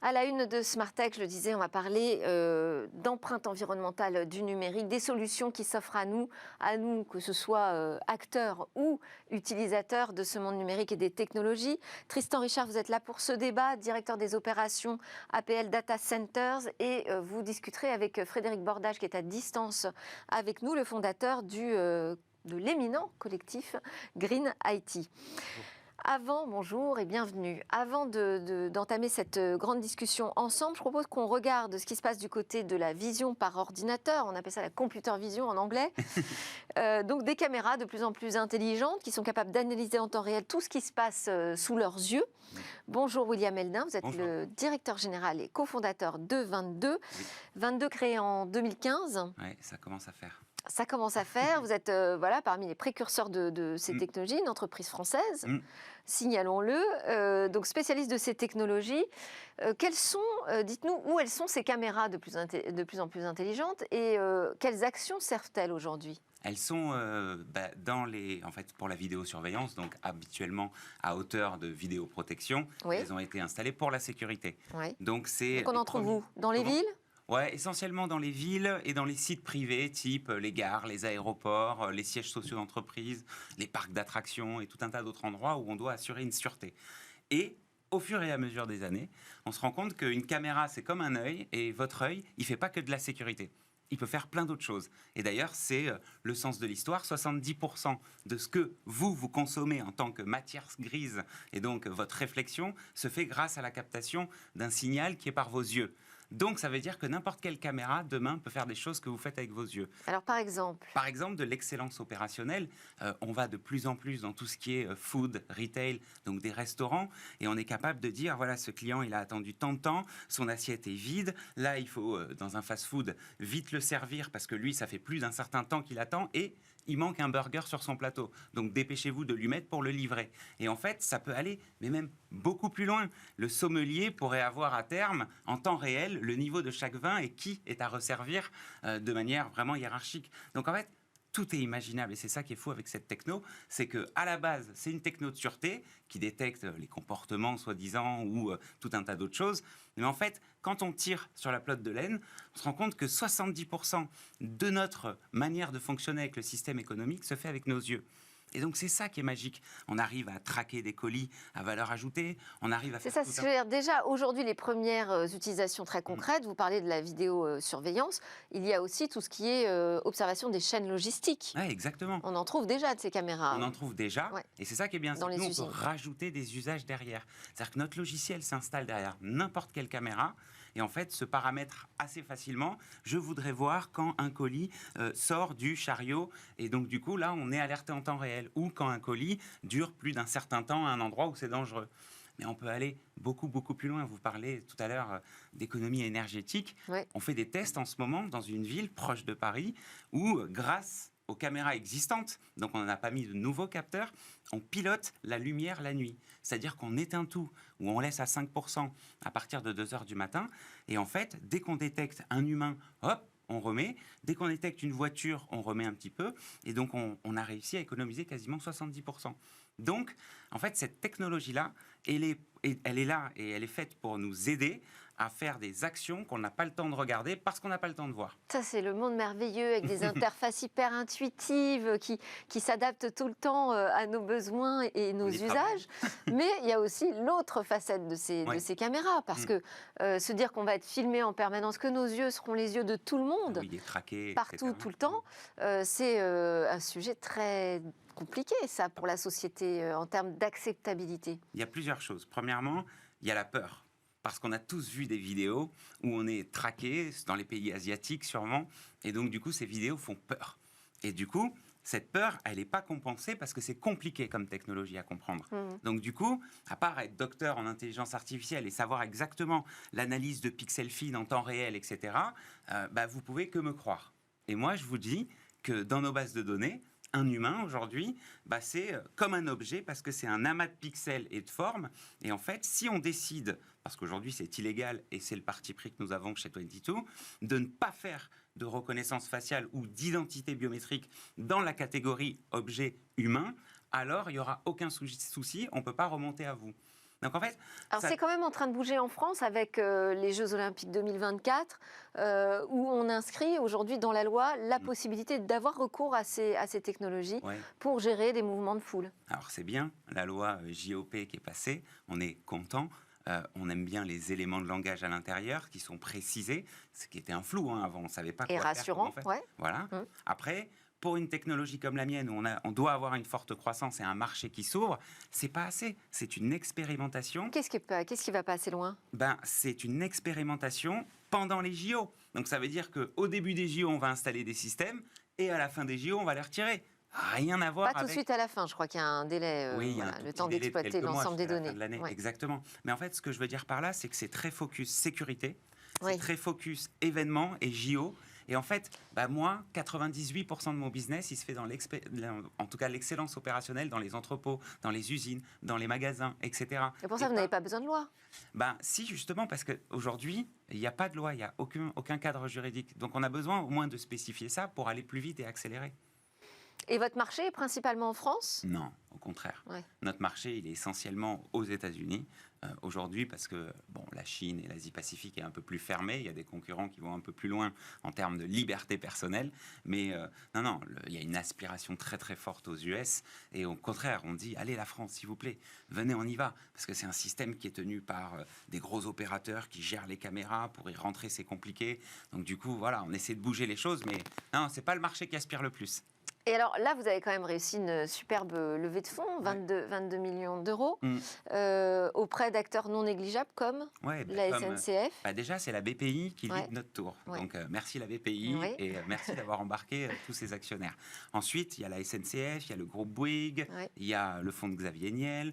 À la une de Smart Tech, je le disais, on va parler d'empreinte environnementale du numérique, des solutions qui s'offrent à nous, que ce soit acteurs ou utilisateurs de ce monde numérique et des technologies. Tristan Richard, vous êtes là pour ce débat, directeur des opérations APL Data Centers, et vous discuterez avec Frédéric Bordage, qui est à distance avec nous, le fondateur de l'éminent collectif Green IT. Bonjour et bienvenue. Avant d'entamer cette grande discussion ensemble, je propose qu'on regarde ce qui se passe du côté de la vision par ordinateur. On appelle ça la computer vision en anglais. Donc des caméras de plus en plus intelligentes qui sont capables d'analyser en temps réel tout ce qui se passe sous leurs yeux. Bonjour William Eldin, vous êtes le directeur général et cofondateur de 22. Oui. 22 créé en 2015. Oui, ça commence à faire. Ça commence à faire. Vous êtes parmi les précurseurs de ces technologies, une entreprise française, signalons-le, donc spécialiste de ces technologies. Dites-nous, où elles sont ces caméras de plus en plus intelligentes et quelles actions servent-elles aujourd'hui ? Elles sont pour la vidéosurveillance, donc habituellement à hauteur de vidéoprotection. Oui. Elles ont été installées pour la sécurité. Oui. Donc on en trouve où ? Dans les villes ? Ouais, essentiellement dans les villes et dans les sites privés, type les gares, les aéroports, les sièges sociaux d'entreprise, les parcs d'attractions et tout un tas d'autres endroits où on doit assurer une sûreté. Et au fur et à mesure des années, on se rend compte qu'une caméra, c'est comme un œil, et votre œil, il ne fait pas que de la sécurité. Il peut faire plein d'autres choses. Et d'ailleurs, c'est le sens de l'histoire. 70% de ce que vous consommez en tant que matière grise, et donc votre réflexion, se fait grâce à la captation d'un signal qui est par vos yeux. Donc, ça veut dire que n'importe quelle caméra, demain, peut faire des choses que vous faites avec vos yeux. Alors, par exemple ? Par exemple, de l'excellence opérationnelle. On va de plus en plus dans tout ce qui est food, retail, donc des restaurants, et on est capable de dire, voilà, ce client, il a attendu tant de temps, son assiette est vide. Là, il faut, dans un fast-food, vite le servir, parce que lui, ça fait plus d'un certain temps qu'il attend, et il manque un burger sur son plateau. Donc, dépêchez-vous de lui mettre pour le livrer. Et en fait, ça peut aller, mais même beaucoup plus loin. Le sommelier pourrait avoir à terme, en temps réel, le niveau de chaque vin et qui est à resservir de manière vraiment hiérarchique. Donc, en fait, tout est imaginable et c'est ça qui est fou avec cette techno, c'est qu'à la base, c'est une techno de sûreté qui détecte les comportements soi-disant ou tout un tas d'autres choses. Mais en fait, quand on tire sur la pelote de laine, on se rend compte que 70% de notre manière de fonctionner avec le système économique se fait avec nos yeux. Et donc, c'est ça qui est magique. On arrive à traquer des colis à valeur ajoutée, on arrive à faire C'est ça, je veux dire, déjà, aujourd'hui, les premières utilisations très concrètes, vous parlez de la vidéosurveillance, il y a aussi tout ce qui est observation des chaînes logistiques. Oui, exactement. On en trouve déjà de ces caméras. On en trouve déjà, ouais. Et c'est ça qui est bien, c'est que nous, on peut rajouter des usages derrière. C'est-à-dire que notre logiciel s'installe derrière n'importe quelle caméra, et en fait, se paramètre assez facilement. Je voudrais voir quand un colis sort du chariot, et donc du coup, là, on est alerté en temps réel, ou quand un colis dure plus d'un certain temps à un endroit où c'est dangereux. Mais on peut aller beaucoup plus loin. Vous parlez tout à l'heure d'économie énergétique. Ouais. On fait des tests en ce moment dans une ville proche de Paris où, grâce aux caméras existantes, donc on n'a pas mis de nouveaux capteurs, on pilote la lumière la nuit. C'est-à-dire qu'on éteint tout, ou on laisse à 5% à partir de 2h du matin. Et en fait, dès qu'on détecte un humain, hop, on remet. Dès qu'on détecte une voiture, on remet un petit peu. Et donc, on a réussi à économiser quasiment 70%. Donc, en fait, cette technologie-là, elle est là et elle est faite pour nous aider à faire des actions qu'on n'a pas le temps de regarder parce qu'on n'a pas le temps de voir. Ça, c'est le monde merveilleux avec des interfaces hyper intuitives qui s'adaptent tout le temps à nos besoins et nos usages. Mais il y a aussi l'autre facette de ces caméras parce que se dire qu'on va être filmé en permanence, que nos yeux seront les yeux de tout le monde, traqué, partout, tout le temps, c'est un sujet très compliqué, ça, pour la société, en termes d'acceptabilité. Il y a plusieurs choses. Premièrement, il y a la peur. Parce qu'on a tous vu des vidéos où on est traqué, dans les pays asiatiques sûrement, et donc du coup, ces vidéos font peur. Et du coup, cette peur, elle n'est pas compensée parce que c'est compliqué comme technologie à comprendre. Donc du coup, à part être docteur en intelligence artificielle et savoir exactement l'analyse de pixel feed en temps réel, etc., vous pouvez que me croire. Et moi, je vous dis que dans nos bases de données, un humain, aujourd'hui, c'est comme un objet parce que c'est un amas de pixels et de formes. Et en fait, si on décide, parce qu'aujourd'hui c'est illégal et c'est le parti pris que nous avons chez 22, de ne pas faire de reconnaissance faciale ou d'identité biométrique dans la catégorie objet humain, alors il n'y aura aucun souci, on ne peut pas remonter à vous. Donc en fait, alors c'est quand même en train de bouger en France avec les Jeux Olympiques 2024, où on inscrit aujourd'hui dans la loi la possibilité d'avoir recours à ces technologies pour gérer des mouvements de foule. Alors c'est bien, la loi JOP qui est passée, on est content. On aime bien les éléments de langage à l'intérieur qui sont précisés, ce qui était un flou avant, on ne savait pas quoi faire. Et rassurant, Voilà. Après, pour une technologie comme la mienne, où on doit avoir une forte croissance et un marché qui s'ouvre, c'est pas assez. C'est une expérimentation. Qu'est-ce qui va pas assez loin ? C'est une expérimentation pendant les JO. Donc ça veut dire qu'au début des JO, on va installer des systèmes et à la fin des JO, on va les retirer. Rien à voir Pas tout de suite à la fin, je crois qu'il y a un délai, le temps d'exploiter l'ensemble des données. Exactement. Mais en fait, ce que je veux dire par là, c'est que c'est très focus sécurité, c'est très focus événements et JO. Et en fait, moi, 98% de mon business, il se fait dans en tout cas l'excellence opérationnelle dans les entrepôts, dans les usines, dans les magasins, etc. Et pour ça, vous n'avez pas besoin de loi ? Si, justement, parce qu'aujourd'hui, il n'y a pas de loi, il n'y a aucun cadre juridique. Donc on a besoin au moins de spécifier ça pour aller plus vite et accélérer. Et votre marché est principalement en France ? Non, au contraire. Notre marché, il est essentiellement aux États-Unis aujourd'hui parce que la Chine et l'Asie-Pacifique est un peu plus fermée. Il y a des concurrents qui vont un peu plus loin en termes de liberté personnelle. Mais il y a une aspiration très très forte aux US. Et au contraire, on dit, allez la France, s'il vous plaît, venez, on y va. Parce que c'est un système qui est tenu par des gros opérateurs qui gèrent les caméras. Pour y rentrer, c'est compliqué. Donc du coup, voilà, on essaie de bouger les choses. Mais non, c'est pas le marché qui aspire le plus. Et alors là, vous avez quand même réussi une superbe levée de fonds, 22 millions d'euros, auprès d'acteurs non négligeables comme la SNCF. Déjà, c'est la BPI qui lead notre tour. Donc, merci la BPI et merci d'avoir embarqué tous ces actionnaires. Ensuite, il y a la SNCF, il y a le groupe Bouygues, il y a le fonds de Xavier Niel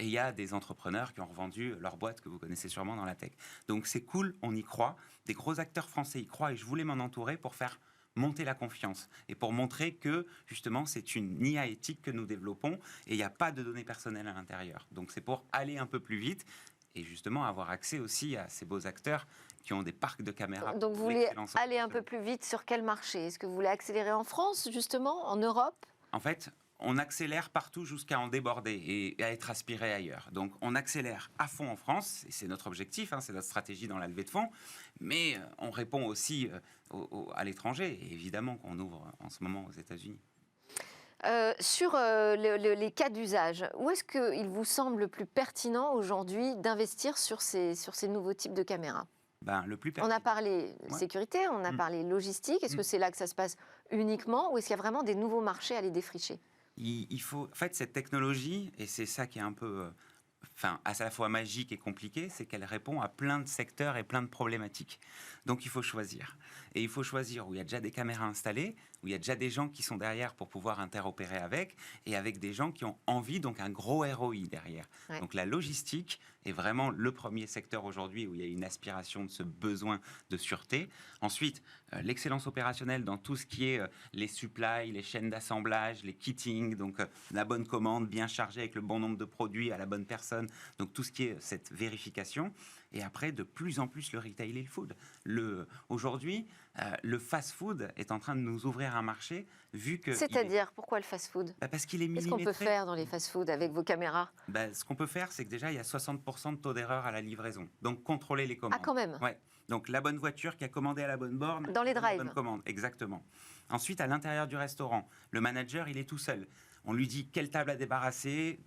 et il y a des entrepreneurs qui ont revendu leur boîte que vous connaissez sûrement dans la tech. Donc, c'est cool, on y croit. Des gros acteurs français y croient et je voulais m'en entourer pour faire monter la confiance et pour montrer que justement c'est une IA éthique que nous développons et il n'y a pas de données personnelles à l'intérieur. Donc c'est pour aller un peu plus vite et justement avoir accès aussi à ces beaux acteurs qui ont des parcs de caméras. Donc vous voulez aller un peu plus vite sur quel marché ? Est-ce que vous voulez accélérer en France justement, en Europe ? En fait, on accélère partout jusqu'à en déborder et à être aspiré ailleurs. Donc on accélère à fond en France, et c'est notre objectif, c'est notre stratégie dans la levée de fonds, mais on répond aussi à l'étranger, et évidemment qu'on ouvre en ce moment aux États-Unis. Sur les cas d'usage, où est-ce qu'il vous semble le plus pertinent aujourd'hui d'investir sur ces nouveaux types de caméras ? Le plus pertinent. On a parlé sécurité, on a parlé logistique, est-ce que c'est là que ça se passe uniquement, ou est-ce qu'il y a vraiment des nouveaux marchés à les défricher ? Il faut, en fait, cette technologie, et c'est ça qui est un peu, à la fois magique et compliqué, c'est qu'elle répond à plein de secteurs et plein de problématiques. Donc il faut choisir. Et il faut choisir où il y a déjà des caméras installées, où il y a déjà des gens qui sont derrière pour pouvoir interopérer avec, et avec des gens qui ont envie, donc un gros ROI derrière. Donc la logistique est vraiment le premier secteur aujourd'hui où il y a une aspiration de ce besoin de sûreté. Ensuite, l'excellence opérationnelle dans tout ce qui est les supplies, les chaînes d'assemblage, les kittings, donc la bonne commande bien chargée avec le bon nombre de produits à la bonne personne, donc tout ce qui est cette vérification. Et après, de plus en plus, le retail et le food. Aujourd'hui, le fast-food est en train de nous ouvrir un marché, vu que... C'est-à-dire, pourquoi le fast-food ? Parce qu'il est millimétré. Qu'est-ce qu'on peut faire dans les fast-food avec vos caméras ? Ce qu'on peut faire, c'est que déjà, il y a 60% de taux d'erreur à la livraison. Donc, contrôler les commandes. Ah, quand même ? Ouais. Donc, la bonne voiture qui a commandé à la bonne borne. Dans les drives. La bonne commande, exactement. Ensuite, à l'intérieur du restaurant, le manager, il est tout seul. On lui dit quelle table à débarrasser,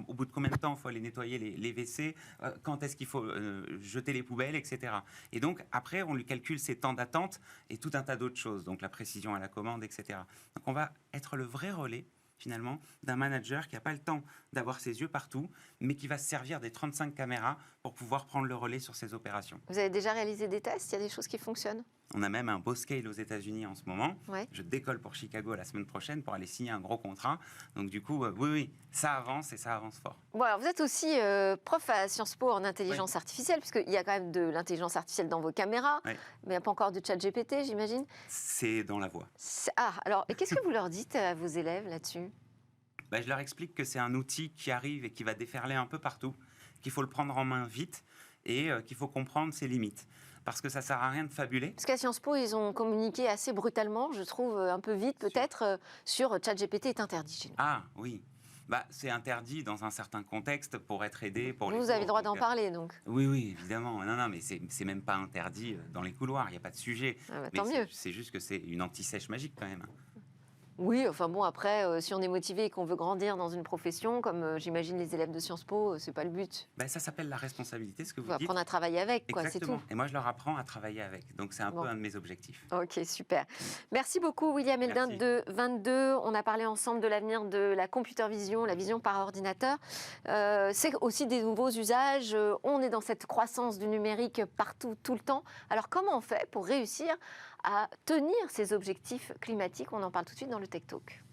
au bout de combien de temps il faut aller nettoyer les WC, quand est-ce qu'il faut jeter les poubelles, etc. Et donc, après, on lui calcule ses temps d'attente et tout un tas d'autres choses, donc la précision à la commande, etc. Donc, on va être le vrai relais, finalement, d'un manager qui n'a pas le temps d'avoir ses yeux partout, mais qui va se servir des 35 caméras pour pouvoir prendre le relais sur ses opérations. Vous avez déjà réalisé des tests ? Il y a des choses qui fonctionnent ? On a même un beau scale aux États-Unis en ce moment. Ouais. Je décolle pour Chicago la semaine prochaine pour aller signer un gros contrat. Donc du coup, oui, ça avance et ça avance fort. Bon, alors vous êtes aussi prof à Sciences Po en intelligence artificielle, puisqu'il y a quand même de l'intelligence artificielle dans vos caméras, mais il n'y a pas encore de chat GPT, j'imagine. C'est dans la voie. Alors, et qu'est-ce que vous leur dites à vos élèves là-dessus ? Je leur explique que c'est un outil qui arrive et qui va déferler un peu partout, qu'il faut le prendre en main vite et qu'il faut comprendre ses limites. Parce que ça ne sert à rien de fabuler. Parce qu'à Sciences Po, ils ont communiqué assez brutalement, je trouve, un peu vite peut-être, sur ChatGPT est interdit chez nous. Ah oui. C'est interdit dans un certain contexte pour être aidé. Vous avez le droit d'en parler, donc. Oui, évidemment. Non, mais c'est même pas interdit dans les couloirs, il n'y a pas de sujet. Tant mieux. C'est juste que c'est une anti-sèche magique quand même. Oui, enfin bon, après, si on est motivé et qu'on veut grandir dans une profession, comme j'imagine les élèves de Sciences Po, c'est pas le but. Ça s'appelle la responsabilité, ce que vous dites. Apprendre à travailler avec, quoi, c'est tout. Et moi, je leur apprends à travailler avec. Donc, c'est un peu un de mes objectifs. Ok, super. Merci beaucoup, William Eldin de 22. On a parlé ensemble de l'avenir de la computer vision, la vision par ordinateur. C'est aussi des nouveaux usages. On est dans cette croissance du numérique partout, tout le temps. Alors, comment on fait pour réussir à tenir ces objectifs climatiques? On en parle tout de suite dans le Tech Talk.